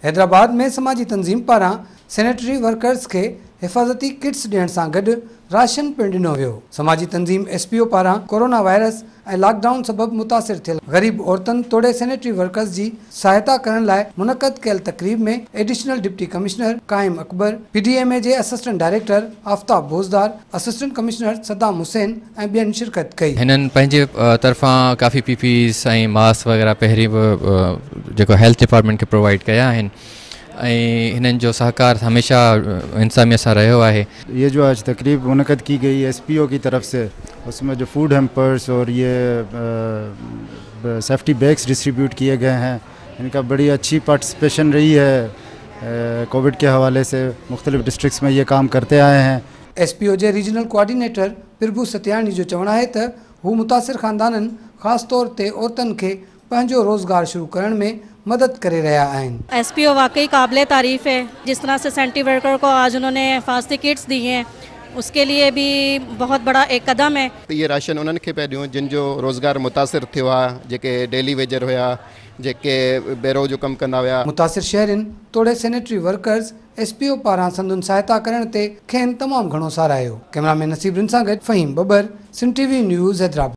हैदराबाद में समाजी तंजीम पारां सैनिटरी वर्कर्स के हिफ़ाज़ती किट्स ॾियण सां गॾु राशन पिणु ॾिनो वियो। समाजी तंजीम SPO पारां कोरोना वायरस ऐं लॉकडाउन सबबि मुतासिर थियल ग़रीब औरतुनि तोड़े सैनिटरी वर्कर्स जी सहायता करण लाइ मुनक़द कयल तक़रीब में एडिशनल डिप्टी कमिश्नर काइम अकबर, PDMA जे assistant director Aftab भोजदार, assistant commissioner Saddam Hussain ऐं ॿियनि शिरकत कई। हिननि पंहिंजे तरफ़ां काफ़ी PPEs ऐं मास्क वग़ैरह पहिरीं बि जेको हेल्थ डिपार्टमेंट खे प्रोवाइड कया आहिनि ऐं हिननि जो सहकार हमेशा इंसामियत सां रहियो आहे। ये जो आज तकरीब मुनक़द की गई SPO की तरफ से, उसमें जो फूड हैम्पर्स और ये सेफ्टी बैग्स डिस्ट्रीब्यूट किए गए हैं, इनका बड़ी अच्छी पार्टिसिपेशन रही है। कोविड के हवाले से मुख्तलिफ डिस्ट्रिक्ट्स में ये काम करते आए हैं। SPO जे रीजनल कोऑर्डिनेटर प्रभु सत्यानी जो चवणु आहे त हू मुतासिर ख़ानदाननि ख़ासि तौर ते औरतुनि खे पंहिंजो रोज़गार शुरू करण में मदद करे रहा आहिनि। SPO वाकई काबिले तारीफ़ है। जिस तरह से सैनिटरी वर्कर को आज उन्होंने हिफाजती किट्स दी हैं, उसके लिए भी बहुत बड़ा एक कदम है। ये राशन उन्हनि खे पिया ॾियूं जिन जो रोज़गार मुतासिर थियो आहे, जेके डेली वेजर हुया, जेके बेरो जो कमु कंदा हुया। मुतासिर शहरनि तोड़े सैनिटरी वर्कर्स SPO पारां संदुनि सहायता करण ते खेनि तमामु घणो साराहियो। कैमरामैन नसीब सां गॾु फ़हीम बबर, सिंध TV न्यूज़ हैदराबाद।